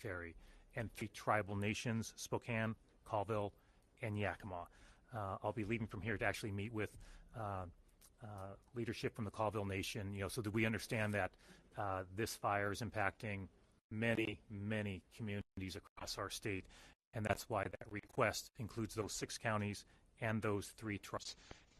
military, and 3 tribal nations, Spokane, Colville, and Yakima. I'll be leaving from here to actually meet with leadership from the Colville Nation, so that we understand that this fire is impacting many, many communities across our state, and that's why that request includes those 6 counties and those 3 tribes.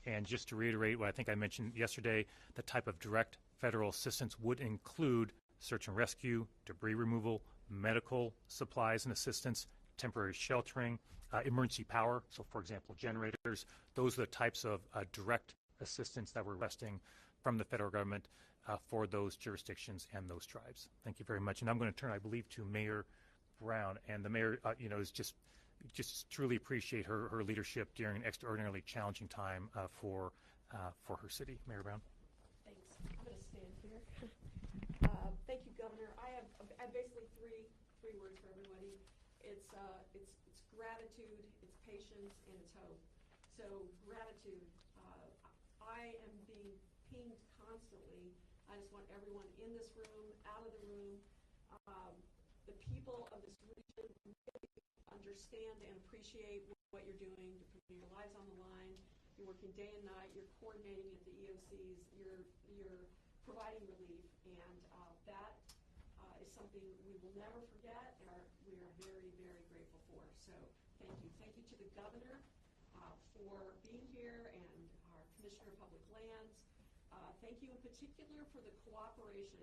And just to reiterate what I think I mentioned yesterday, the type of direct federal assistance would include search and rescue, debris removal, medical supplies and assistance, temporary sheltering, emergency power. So, for example, generators. Those are the types of direct assistance that we're requesting from the federal government for those jurisdictions and those tribes. Thank you very much. And I'm going to turn, I believe, to Mayor Brown. And the mayor, is just truly appreciate her leadership during an extraordinarily challenging time for her city. Mayor Brown. Thanks. I'm going to stand here. Thank you, Governor. I have basically three words for everybody. It's gratitude, it's patience, and it's hope. So gratitude. I am being pinged constantly. I just want everyone in this room, out of the room, the people of this region really understand and appreciate what you're doing. You're putting your lives on the line. You're working day and night. You're coordinating at the EOCs. You're providing relief, and that is something we will never forget, and we are very, very grateful for. So thank you. Thank you to the governor for being here, and our Commissioner of Public Lands. Thank you in particular for the cooperation.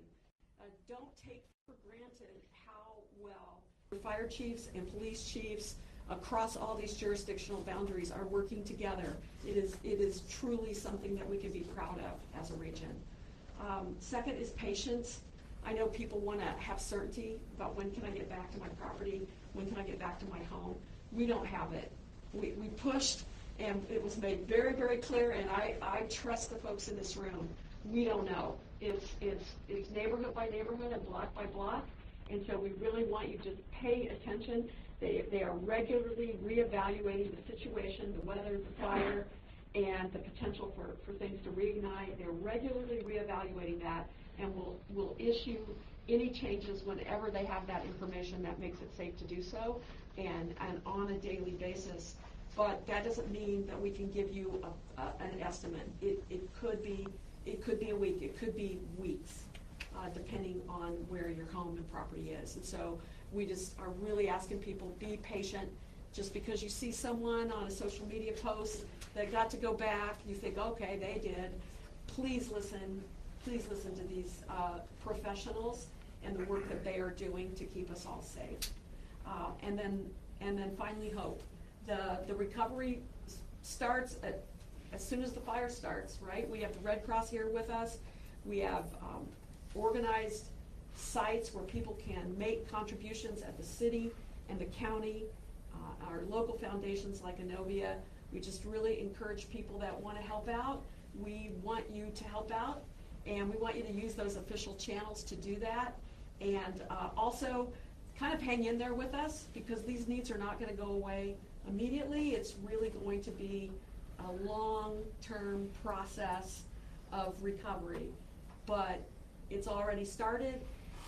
Don't take for granted how well fire chiefs and police chiefs across all these jurisdictional boundaries are working together. It is truly something that we can be proud of as a region. Second is patience. I know people want to have certainty about when can I get back to my property, when can I get back to my home. We don't have it. We pushed, and it was made very, very clear, and I trust the folks in this room. We don't know. It's neighborhood by neighborhood and block by block, and so we really want you to pay attention. They are regularly reevaluating the situation, the weather, the fire, and the potential for things to reignite. They're regularly reevaluating that, and will issue any changes whenever they have that information that makes it safe to do so, and on a daily basis. But that doesn't mean that we can give you an estimate. It could be a week. It could be weeks, depending on where your home and property is. And so we just are really asking people to be patient. Just because you see someone on a social media post that got to go back, you think, okay, they did. Please listen to these professionals and the work that they are doing to keep us all safe. And then finally, hope. The recovery starts as soon as the fire starts, right? We have the Red Cross here with us. We have organized sites where people can make contributions at the city and the county, our local foundations like Anovia. We just really encourage people that want to help out. We want you to help out, and we want you to use those official channels to do that. And also kind of hang in there with us, because these needs are not going to go away immediately. It's really going to be a long-term process of recovery, but it's already started.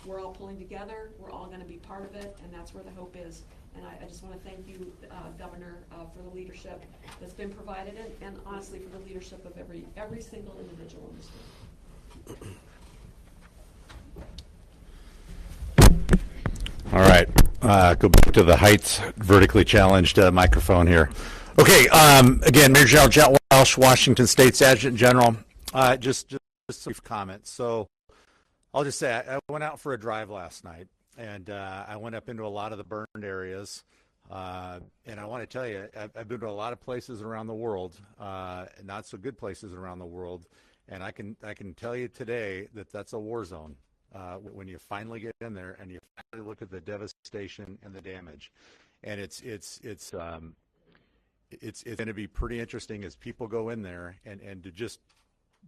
We're all pulling together. We're all going to be part of it, and that's where the hope is. And I just want to thank you, Governor, for the leadership that's been provided, and honestly for the leadership of every single individual in this room. All right, go back to the Heights vertically challenged microphone here. Okay, again, Major General Jet Welsh, Washington State's Adjutant General. Just some brief comments. So I'll just say I went out for a drive last night, and I went up into a lot of the burned areas. And I want to tell you, I've been to a lot of places around the world, not so good places around the world, and I can tell you today that that's a war zone. When you finally get in there and you finally look at the devastation and the damage, and it's going to be pretty interesting as people go in there and to just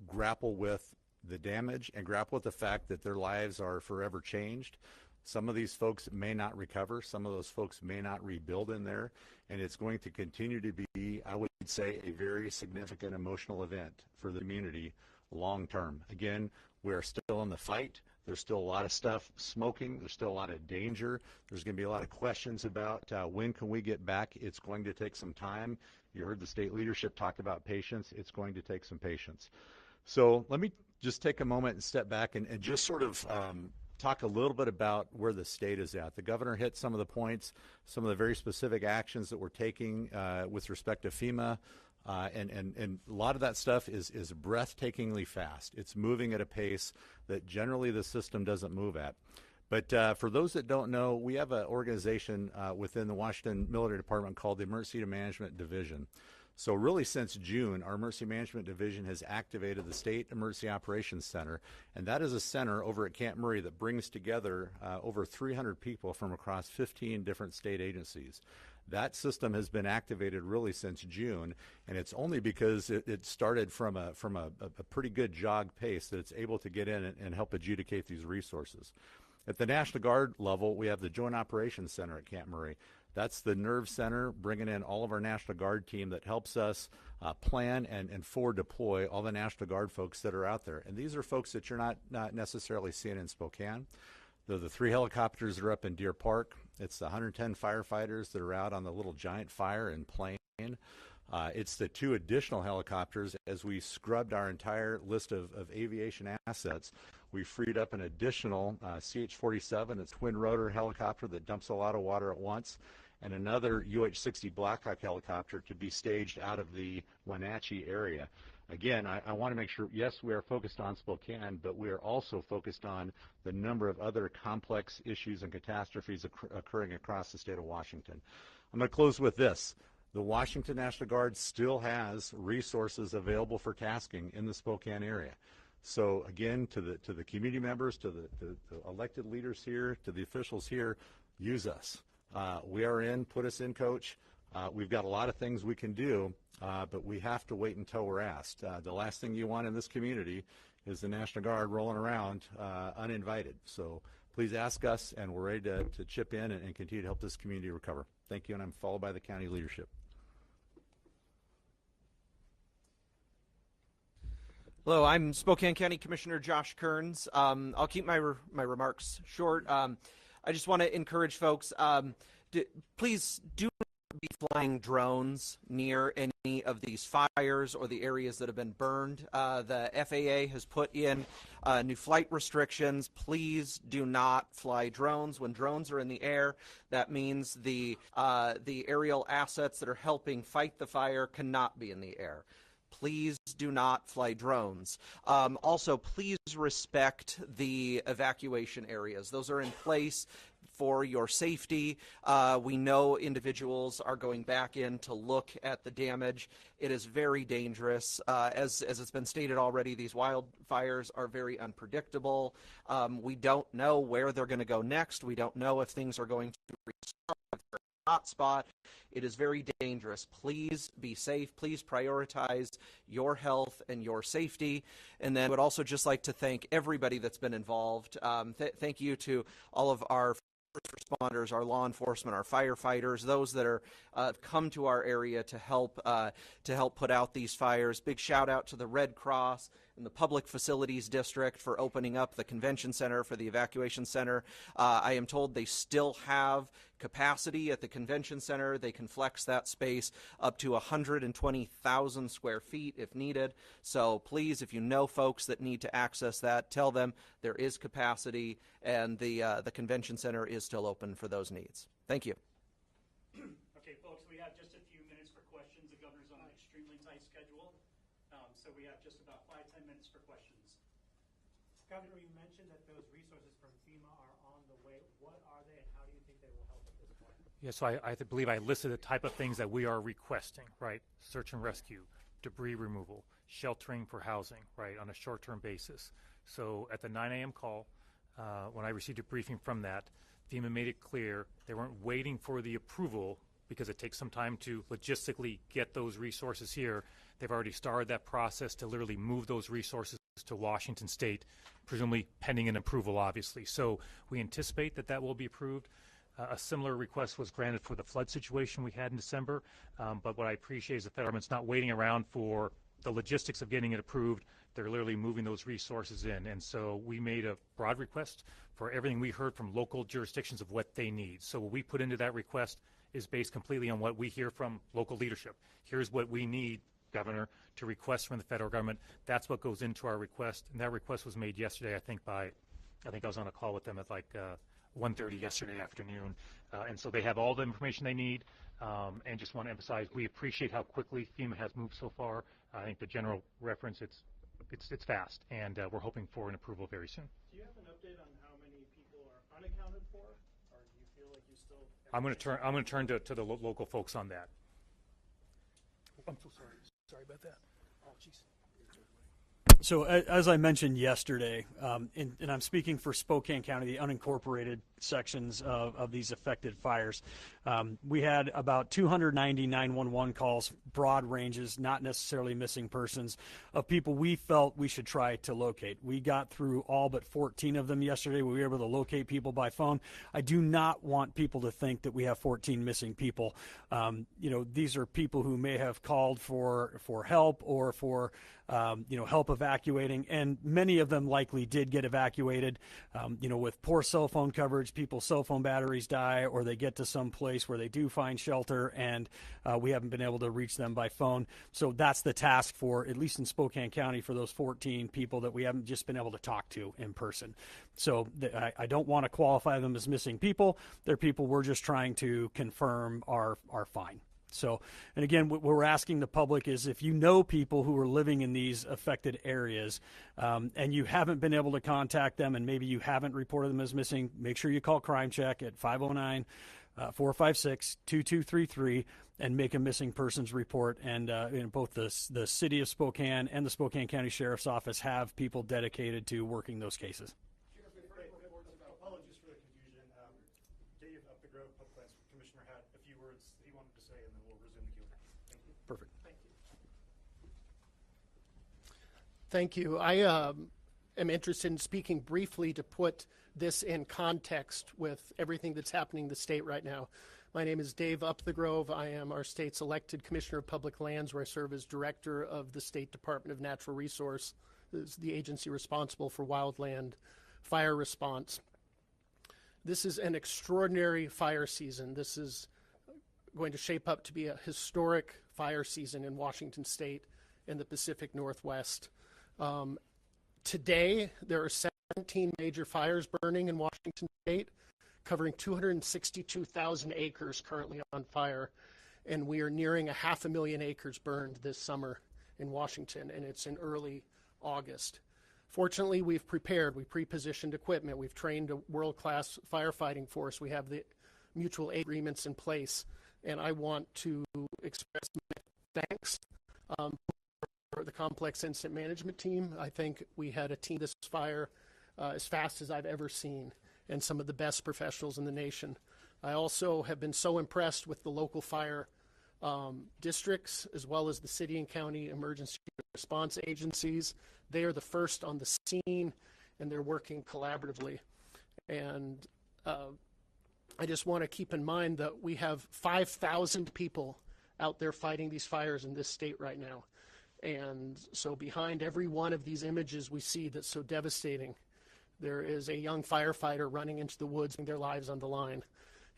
grapple with the damage and grapple with the fact that their lives are forever changed. Some of these folks may not recover. Some of those folks may not rebuild in there, and it's going to continue to be, I would say, a very significant emotional event for the community long term. Again, we're still in the fight. There's still a lot of stuff smoking. There's still a lot of danger. There's going to be a lot of questions about when can we get back. It's going to take some time. You heard the state leadership talk about patience. It's going to take some patience. So let me just take a moment and step back and just sort of talk a little bit about where the state is at. The governor hit some of the points, some of the very specific actions that we're taking with respect to FEMA. And a lot of that stuff is breathtakingly fast. It's moving at a pace that generally the system doesn't move at. But for those that don't know, we have an organization within the Washington Military Department called the Emergency Management Division. So really since June, our Emergency Management Division has activated the State Emergency Operations Center, and that is a center over at Camp Murray that brings together over 300 people from across 15 different state agencies. That system has been activated really since June, and it's only because it started from a pretty good jog pace that it's able to get in and help adjudicate these resources. At the National Guard level, we have the Joint Operations Center at Camp Murray. That's the nerve center, bringing in all of our National Guard team that helps us plan and forward deploy all the National Guard folks that are out there. And these are folks that you're not necessarily seeing in Spokane. They're the 3 helicopters that are up in Deer Park. It's the 110 firefighters that are out on the Little Giant Fire in Plain. It's the 2 additional helicopters. As we scrubbed our entire list of aviation assets, we freed up an additional CH-47, a twin rotor helicopter that dumps a lot of water at once, and another UH-60 Blackhawk helicopter to be staged out of the Wenatchee area. Again, I want to make sure, yes, we are focused on Spokane, but we are also focused on the number of other complex issues and catastrophes occurring across the state of Washington. I'm going to close with this. The Washington National Guard still has resources available for tasking in the Spokane area. So again, to the community members, to the elected leaders here, to the officials here, use us. We are in, put us in, Coach. We've got a lot of things we can do, but we have to wait until we're asked. The last thing you want in this community is the National Guard rolling around uninvited. So please ask us, and we're ready to chip in and continue to help this community recover. Thank you, and I'm followed by the county leadership. Hello, I'm Spokane County Commissioner Josh Kearns. I'll keep my remarks short. I just want to encourage folks, please do not be flying drones near any of these fires or the areas that have been burned. The FAA has put in new flight restrictions. Please do not fly drones. When drones are in the air, that means the aerial assets that are helping fight the fire cannot be in the air. Please do not fly drones. Also, please respect the evacuation areas. Those are in place for your safety. We know individuals are going back in to look at the damage. It is very dangerous. As it's been stated already, these wildfires are very unpredictable. We don't know where they're going to go next. We don't know if things are going to restart hotspot. It is very dangerous. Please be safe. Please prioritize your health and your safety. And then I would also just like to thank everybody that's been involved. Thank you to all of our first responders, our law enforcement, our firefighters, those that are come to our area to help put out these fires. Big shout out to the Red Cross and the Public Facilities District for opening up the convention center for the evacuation center. I am told they still have capacity at the convention center. They can flex that space up to 120,000 square feet if needed. So please, if you know folks that need to access that, tell them there is capacity and the convention center is still open for those needs. Thank you. Okay, folks, we have just a few minutes for questions. The governor's on an extremely tight schedule, so we have just about 5-10 minutes for questions. Governor, you mentioned that those resources from FEMA are on the way. What are they, and how do you think they will help at this point? Yeah, so I believe I listed the type of things that we are requesting, right? Search and rescue, debris removal, sheltering for housing, right, on a short-term basis. So at the 9 a.m. call, when I received a briefing from that, FEMA made it clear they weren't waiting for the approval because it takes some time to logistically get those resources here. They've already started that process to literally move those resources to Washington State, presumably pending an approval, obviously. So we anticipate that that will be approved. A similar request was granted for the flood situation we had in December, but what I appreciate is the federal government's not waiting around for the logistics of getting it approved, they're literally moving those resources in. And so we made a broad request for everything we heard from local jurisdictions of what they need. So what we put into that request is based completely on what we hear from local leadership. Here's what we need, Governor, to request from the federal government. That's what goes into our request. And that request was made yesterday, I think I was on a call with them at like 1:30 yesterday afternoon. And so they have all the information they need. And just want to emphasize, we appreciate how quickly FEMA has moved so far. I think the general reference, it's fast, and we're hoping for an approval very soon. Do you have an update on how many people are unaccounted for, or do you feel like you still? I'm going to turn to the local folks on that. I'm so sorry. Sorry about that. Oh, jeez. So as I mentioned yesterday, and I'm speaking for Spokane County, the unincorporated sections of these affected fires, we had about 290 911 calls, broad ranges, not necessarily missing persons, of people we felt we should try to locate. We got through all but 14 of them yesterday. We were able to locate people by phone. I do not want people to think that we have 14 missing people. These are people who may have called for help or for help evacuating, and many of them likely did get evacuated. With poor cell phone coverage, people's cell phone batteries die, or they get to some place where they do find shelter, and we haven't been able to reach them by phone. So that's the task for, at least in Spokane County, for those 14 people that we haven't just been able to talk to in person. So I don't want to qualify them as missing people. They're people we're just trying to confirm are fine. So, and again, what we're asking the public is, if you know people who are living in these affected areas and you haven't been able to contact them, and maybe you haven't reported them as missing, make sure you call Crime Check at 509-456-2233 and make a missing persons report. And both the city of Spokane and the Spokane County Sheriff's Office have people dedicated to working those cases. Apologies for the confusion. Dave up the Grove Public Lands Commissioner had a few words that he wanted to say, and then we'll resume the Q&A. Thank you. Perfect. Thank you. I am interested in speaking briefly to put this in context with everything that's happening in the state right now. My name is Dave Up the Grove. I am our state's elected Commissioner of Public Lands, where I serve as Director of the State Department of Natural Resources, the agency responsible for wildland fire response. This is an extraordinary fire season. This is going to shape up to be a historic fire season in Washington State and the Pacific Northwest. Today, there are 17 major fires burning in Washington State, covering 262,000 acres currently on fire, and we are nearing 500,000 acres burned this summer in Washington, and it's in early August. Fortunately, we've prepared. We pre-positioned equipment. We've trained a world-class firefighting force. We have the mutual aid agreements in place, and I want to express my thanks for the complex incident management team. I think we had a team this fire as fast as I've ever seen, and some of the best professionals in the nation. I also have been so impressed with the local fire districts, as well as the city and county emergency response agencies. They are the first on the scene, and they're working collaboratively. And I just want to keep in mind that we have 5,000 people out there fighting these fires in this state right now. And so behind every one of these images we see that's so devastating, there is a young firefighter running into the woods with their lives on the line.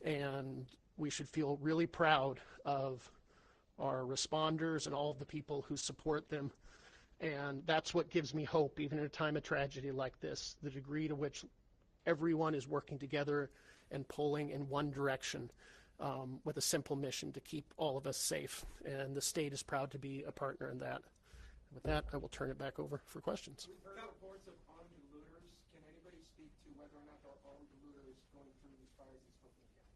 And we should feel really proud of our responders and all of the people who support them. And that's what gives me hope, even in a time of tragedy like this, the degree to which everyone is working together and pulling in one direction with a simple mission to keep all of us safe. And the state is proud to be a partner in that. With that, I will turn it back over for questions. We've heard reports of armed looters. Can anybody speak to whether or not there are armed looters going through these fires in Spokane County?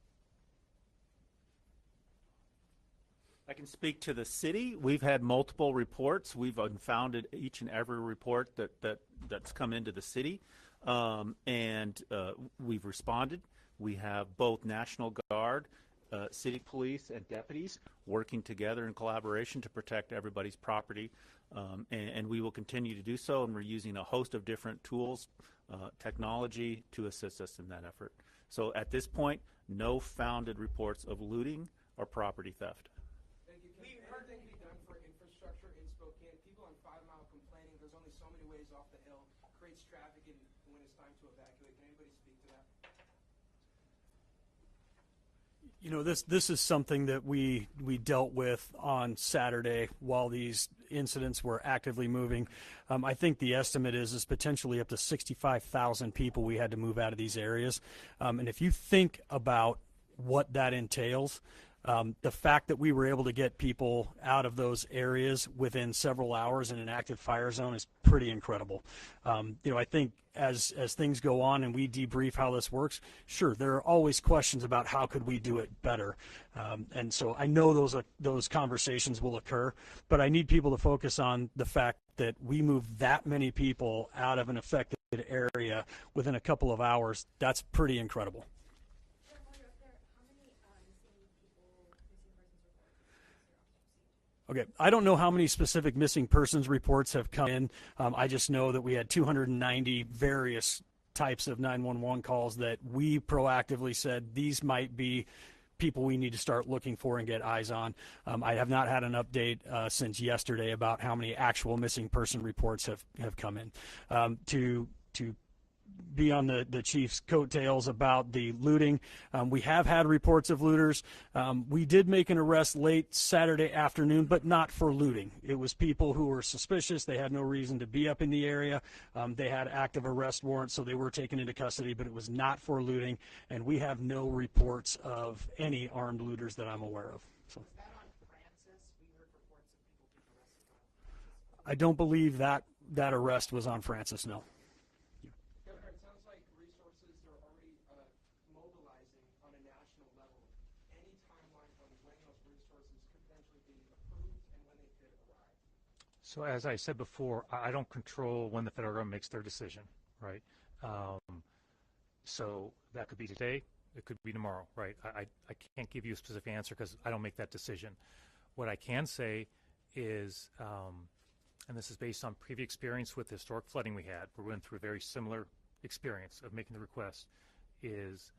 I can speak to the city. We've had multiple reports. We've unfounded each and every report that's come into the city, and we've responded. We have both National Guard, city police, and deputies working together in collaboration to protect everybody's property, and we will continue to do so, and we're using a host of different tools, technology to assist us in that effort. So at this point, no founded reports of looting or property theft. Thank you. Can anything be done for infrastructure structure in Spokane. People on 5 Mile complaining there's only so many ways off the hill, creates traffic when it's time to evacuate. Can anybody speak to that? You know, this is something that we dealt with on Saturday while these incidents were actively moving. I think the estimate is potentially up to 65,000 people we had to move out of these areas. And if you think about what that entails, the fact that we were able to get people out of those areas within several hours in an active fire zone is pretty incredible. You know, I think as things go on and we debrief how this works, sure, there are always questions about how could we do it better. And so I know those conversations will occur, but I need people to focus on the fact that we moved that many people out of an affected area within a couple of hours. That's pretty incredible. Okay, I don't know how many specific missing persons reports have come in. I just know that we had 290 various types of 911 calls that we proactively said these might be people we need to start looking for and get eyes on. I have not had an update since yesterday about how many actual missing person reports have come in. To be on the chief's coattails about the looting. We have had reports of looters. We did make an arrest late Saturday afternoon, but not for looting. It was people who were suspicious. They had no reason to be up in the area. They had active arrest warrants, so they were taken into custody, but it was not for looting, and we have no reports of any armed looters that I'm aware of. So. Was that on Francis? We heard reports of people being arrested on Francis. I don't believe that arrest was on Francis, no. So as I said before, I don't control when the federal government makes their decision, right? So that could be today, it could be tomorrow, right? I can't give you a specific answer because I don't make that decision. What I can say is, and this is based on previous experience with the historic flooding we had, we went through a very similar experience of making the request, is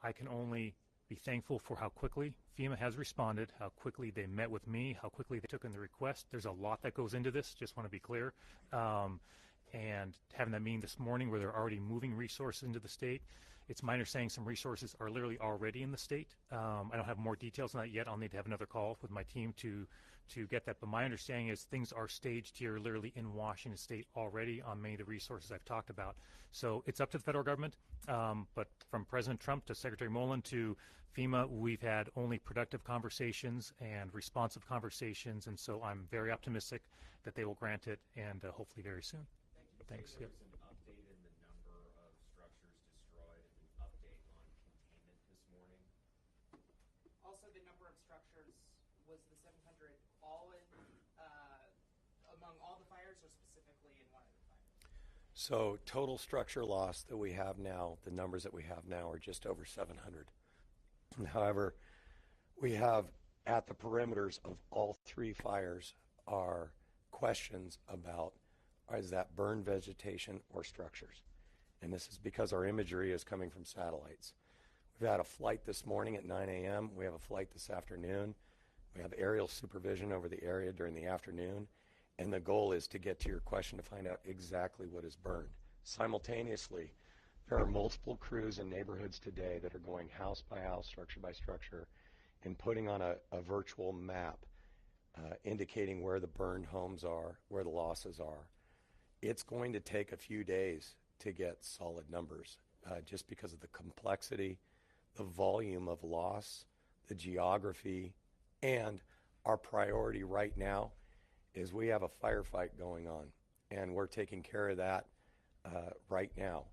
I can only be thankful for how quickly FEMA has responded, how quickly they met with me, how quickly they took in the request. There's a lot that goes into this, just want to be clear. And having that meeting this morning where they're already moving resources into the state, it's my understanding some resources are literally already in the state. I don't have more details on that yet. I'll need to have another call with my team to get that. But my understanding is things are staged here literally in Washington State already on many of the resources I've talked about. So it's up to the federal government. But from President Trump to Secretary Mullen to FEMA, we've had only productive conversations and responsive conversations. And so I'm very optimistic that they will grant it and hopefully very soon. Thanks. Yep. Also, the number of structures, was the 700 all in among all the fires or specifically in one of the fires? So total structure loss that we have now, the numbers that we have now are just over 700. However, we have at the perimeters of all three fires are questions about is that burned vegetation or structures? And this is because our imagery is coming from satellites. We've had a flight this morning at 9 a.m. We have a flight this afternoon. We have aerial supervision over the area during the afternoon. And the goal is to get to your question to find out exactly what is burned. Simultaneously, there are multiple crews in neighborhoods today that are going house by house, structure by structure, and putting on a virtual map indicating where the burned homes are, where the losses are. It's going to take a few days to get solid numbers just because of the complexity, the volume of loss, the geography, and our priority right now is we have a firefight going on, and we're taking care of that right now.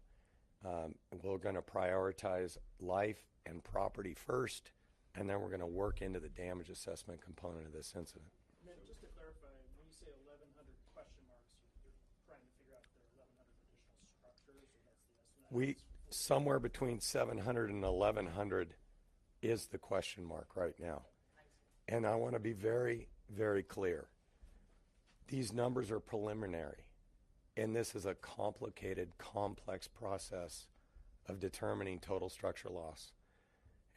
We're going to prioritize life and property first, and then we're going to work into the damage assessment component of this incident. And then just to clarify, when you say 1,100 question marks, you're trying to figure out if there are 1,100 additional structures, or that's the estimate? Somewhere between 700 and 1,100 is the question mark right now. And I want to be very, very clear. These numbers are preliminary, and this is a complicated, complex process of determining total structure loss.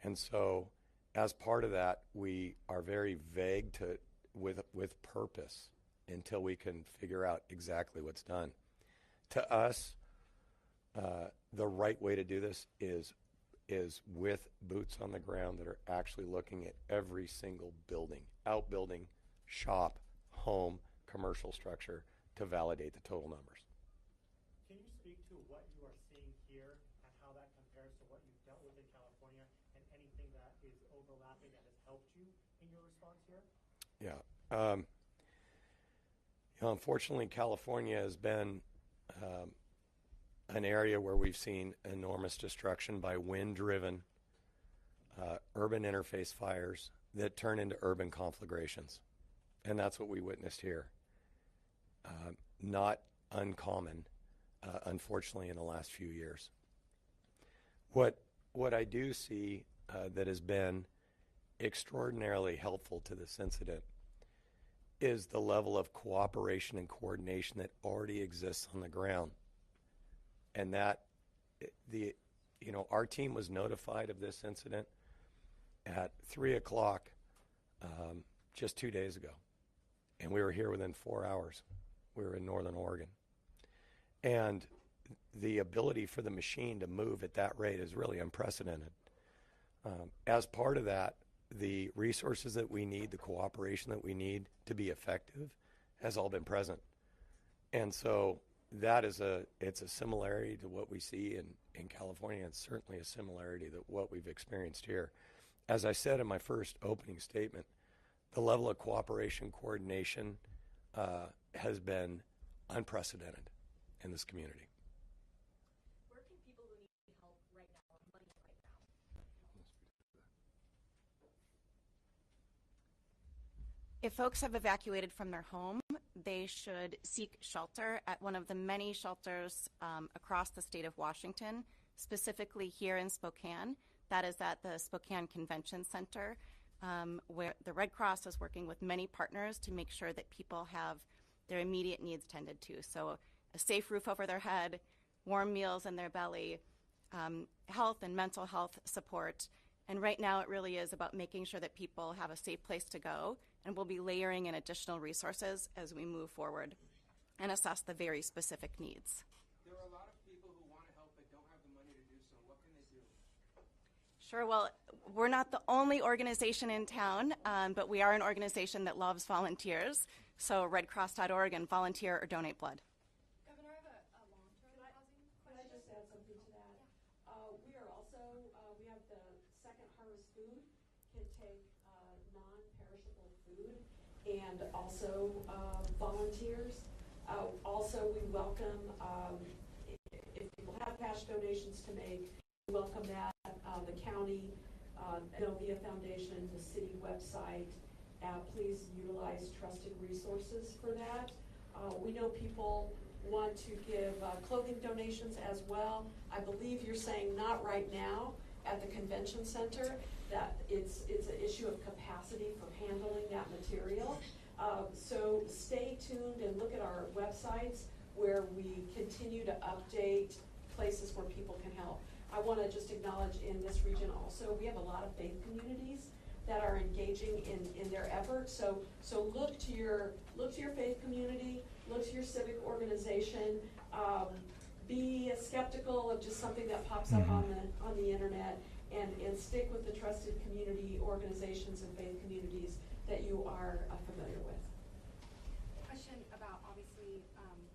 And so as part of that, we are very vague with purpose until we can figure out exactly what's done. To us, the right way to do this is with boots on the ground that are actually looking at every single building, outbuilding, shop, home, commercial structure to validate the total numbers. Can you speak to what you are seeing here and how that compares to what you've dealt with in California and anything that is overlapping that has helped you in your response here? Yeah. Unfortunately, California has been an area where we've seen enormous destruction by wind-driven urban interface fires that turn into urban conflagrations. And that's what we witnessed here. Not uncommon, unfortunately, in the last few years. What I do see that has been extraordinarily helpful to this incident is the level of cooperation and coordination that already exists on the ground. And that our team was notified of this incident at 3:00 just 2 days ago. And we were here within 4 hours. We were in Northern Oregon. And the ability for the machine to move at that rate is really unprecedented. As part of that, the resources that we need, the cooperation that we need to be effective has all been present. And so that is it's a similarity to what we see in California. It's certainly a similarity to what we've experienced here. As I said in my first opening statement, the level of cooperation, coordination has been unprecedented in this community. Where can people who need help right now, money right now? If folks have evacuated from their home, they should seek shelter at one of the many shelters across the state of Washington, specifically here in Spokane. That is at the Spokane Convention Center, where the Red Cross is working with many partners to make sure that people have their immediate needs tended to. So a safe roof over their head, warm meals in their belly, health and mental health support. And right now it really is about making sure that people have a safe place to go, and we'll be layering in additional resources as we move forward and assess the very specific needs. There are a lot of people who want to help but don't have the money to do so. What can they do? Sure. Well, we're not the only organization in town, but we are an organization that loves volunteers. So redcross.org and volunteer or donate blood. Governor, I have a long-term housing question. Can I just add something to that? We are also, we have the Second Harvest Food can take non-perishable food and also volunteers. Also, we welcome, if people have cash donations to make, we welcome that. The county, Novia Foundation, the city website, please utilize trusted resources for that. We know people want to give clothing donations as well. I believe you're saying not right now at the convention center, that it's an issue of capacity for handling that material. So stay tuned and look at our websites where we continue to update places where people can help. I want to just acknowledge in this region also, we have a lot of faith communities that are engaging in their efforts. So look to your faith community, look to your civic organization. Be skeptical of just something that pops up on the internet, and stick with the trusted community organizations and faith communities that you are familiar with. Question about, obviously,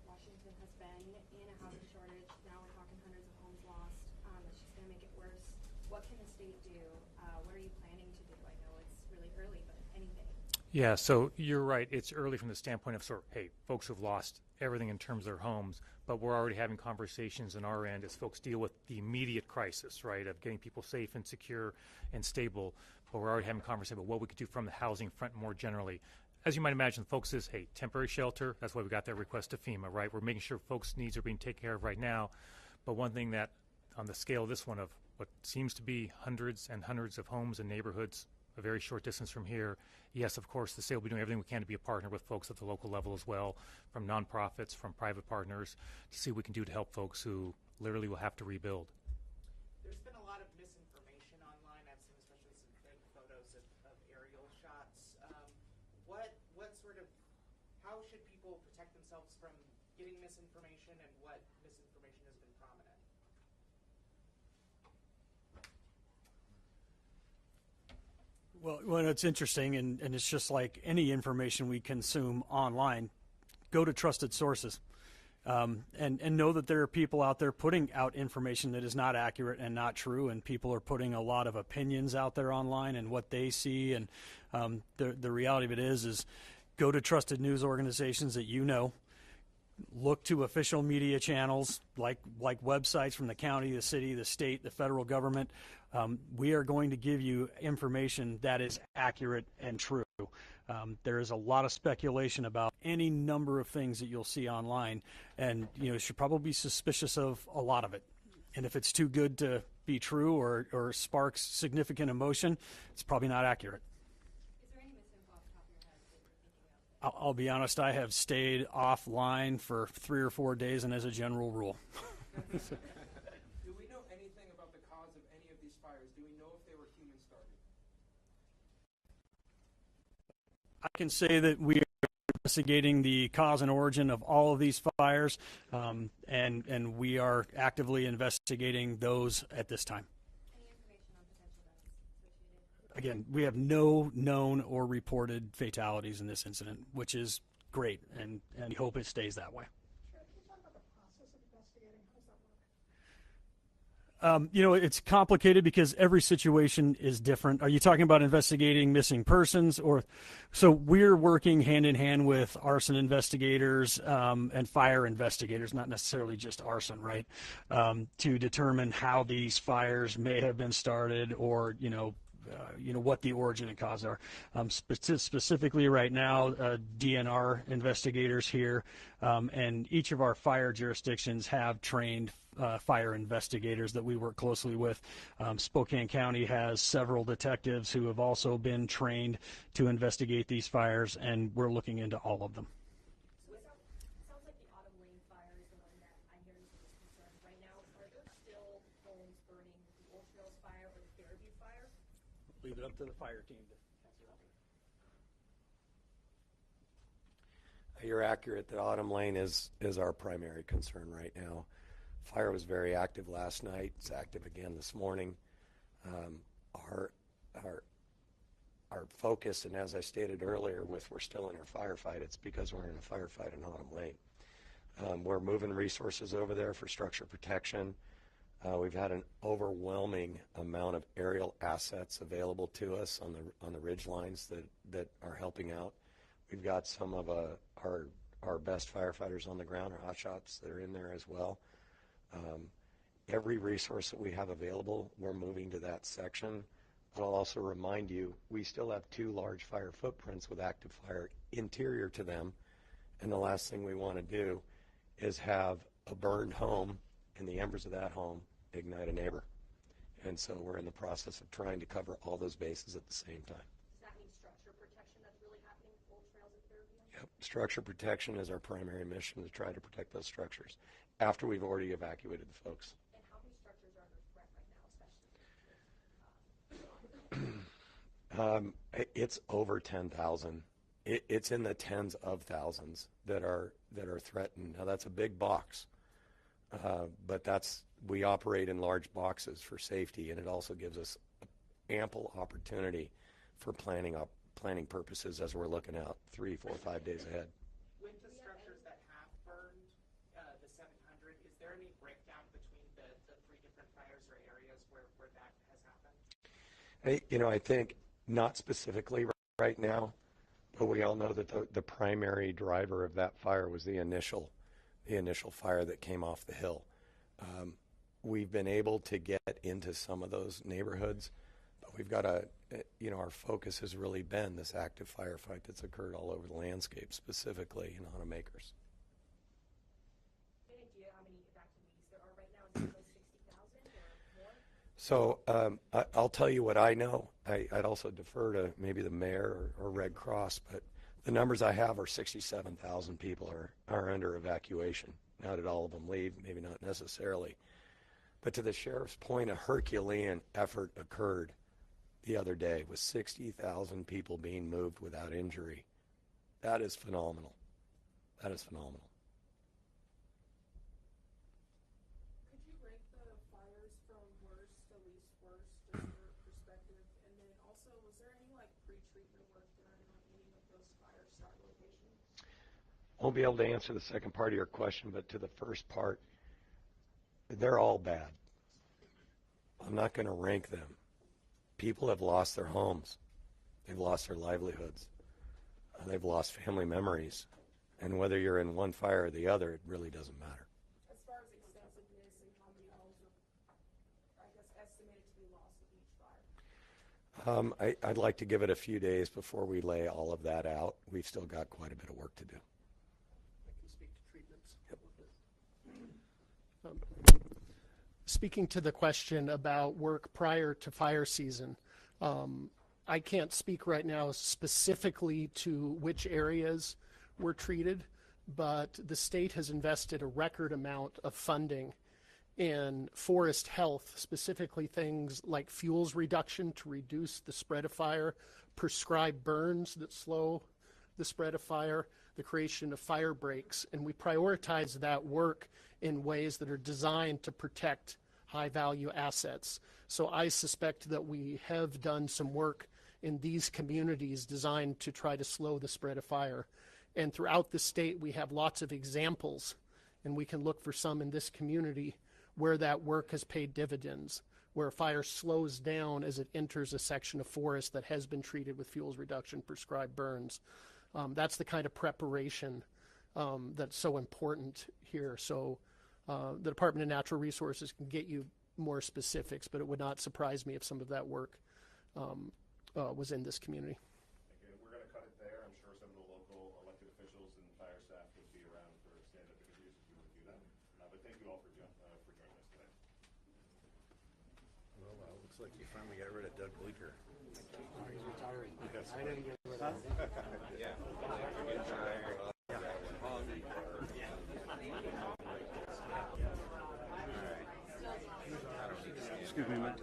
Washington has been in a housing shortage. Now we're talking hundreds of homes lost. It's just going to make it worse. What can the state do? What are you planning to do? I know it's really early, but anything. Yeah, so you're right. It's early from the standpoint of hey, folks have lost everything in terms of their homes, but we're already having conversations on our end as folks deal with the immediate crisis, right, of getting people safe and secure and stable. But we're already having conversations about what we could do from the housing front more generally. As you might imagine, folks is, hey, temporary shelter. That's why we got that request to FEMA, right? We're making sure folks' needs are being taken care of right now. But one thing that, on the scale of this one, of what seems to be hundreds and hundreds of homes and neighborhoods a very short distance from here, yes, of course, the state will be doing everything we can to be a partner with folks at the local level as well, from nonprofits, from private partners, to see what we can do to help folks who literally will have to rebuild. There's been a lot of misinformation online. I've seen especially some fake photos of aerial shots. What how should people protect themselves from getting misinformation, and what misinformation has been prominent? Well, it's interesting, and it's just like any information we consume online. Go to trusted sources, and know that there are people out there putting out information that is not accurate and not true, and people are putting a lot of opinions out there online and what they see. And the reality of it is go to trusted news organizations that you know. Look to official media channels like websites from the county, the city, the state, the federal government. We are going to give you information that is accurate and true. There is a lot of speculation about any number of things that you'll see online, and you should probably be suspicious of a lot of it. And if it's too good to be true or sparks significant emotion, it's probably not accurate. I'll be honest, I have stayed offline for 3 or 4 days, and as a general rule. Do we know anything about the cause of any of these fires? Do we know if they were human started? I can say that we are investigating the cause and origin of all of these fires, and we are actively investigating those at this time. Again, we have no known or reported fatalities in this incident, which is great, and we hope it stays that way. It's complicated because every situation is different. Are you talking about investigating missing persons? So we're working hand in hand with arson investigators and fire investigators, not necessarily just arson, right? To determine how these fires may have been started, or, what the origin and cause are. Specifically right now, DNR investigators here, and each of our fire jurisdictions have trained fire investigators that we work closely with. Spokane County has several detectives who have also been trained to investigate these fires, and we're looking into all of them. So it sounds like the Autumn Lane fire is the one that I'm hearing some concern right now. Are there still homes burning with the Old Trails fire or the Fairview fire? Leave it up to the fire team to answer that. You're accurate that Autumn Lane is our primary concern right now. Fire was very active last night. It's active again this morning. Our focus, and as I stated earlier, we're still in our firefight, it's because we're in a firefight in Autumn Lane. We're moving resources over there for structure protection. We've had an overwhelming amount of aerial assets available to us on the ridge lines that are helping out. We've got some of our best firefighters on the ground, our hotshots, that are in there as well. Every resource that we have available, we're moving to that section. But I'll also remind you, we still have 2 large fire footprints with active fire interior to them, and the last thing we want to do is have a burned home and the embers of that home ignite a neighbor. And so we're in the process of trying to cover all those bases at the same time. Does that mean structure protection that's really happening with Old Trails and Fairview? Yep, structure protection is our primary mission, to try to protect those structures after we've already evacuated the folks. And how many structures are under threat right now, especially? It's over 10,000. It's in the tens of thousands that are threatened. Now that's a big box, but we operate in large boxes for safety, and it also gives us ample opportunity for planning purposes as we're looking out 3, 4, 5 days ahead. With the structures that have burned, the 700, is there any breakdown between the 3 different fires or areas where that has happened? I think not specifically right now, but we all know that the primary driver of that fire was the initial fire that came off the hill. We've been able to get into some of those neighborhoods, but we've got our focus has really been this active firefight that's occurred all over the landscape, specifically in Autumn Acres. Any idea how many evacuees there are right now? Is it 60,000 or more? So I'll tell you what I know. I'd also defer to maybe the mayor or Red Cross, but the numbers I have are 67,000 people are under evacuation. Now, did all of them leave? Maybe not necessarily. But to the sheriff's point, a Herculean effort occurred the other day with 60,000 people being moved without injury. That is phenomenal. That is phenomenal. Could you rank the fires from worst to least worst, just your perspective? And then also, was there any like pre-treatment work done on any of those fire start locations? Won't be able to answer the second part of your question, but to the first part, they're all bad. I'm not going to rank them. People have lost their homes. They've lost their livelihoods. They've lost family memories. And whether you're in one fire or the other, it really doesn't matter. As far as extensiveness and how many homes are, I guess, estimated to be lost with each fire? I'd like to give it a few days before we lay all of that out. We've still got quite a bit of work to do. I can speak to treatments. Speaking to the question about work prior to fire season, I can't speak right now specifically to which areas were treated, but the state has invested a record amount of funding in forest health, specifically things like fuels reduction to reduce the spread of fire, prescribed burns that slow the spread of fire, the creation of fire breaks, and we prioritize that work in ways that are designed to protect high-value assets. So I suspect that we have done some work in these communities designed to try to slow the spread of fire. And throughout the state, we have lots of examples, and we can look for some in this community where that work has paid dividends, where fire slows down as it enters a section of forest that has been treated with fuels reduction, prescribed burns. That's the kind of preparation that's so important here. So the Department of Natural Resources can get you more specifics, but it would not surprise me if some of that work was in this community. Okay, we're going to cut it there. I'm sure some of the local elected officials and fire staff would be around for stand-up interviews if you want to do that. But thank you all for joining us today. Well, looks like you finally got rid of Doug Bleeker. He's retiring. Yes. I didn't get rid of him. Yeah. Excuse me, man.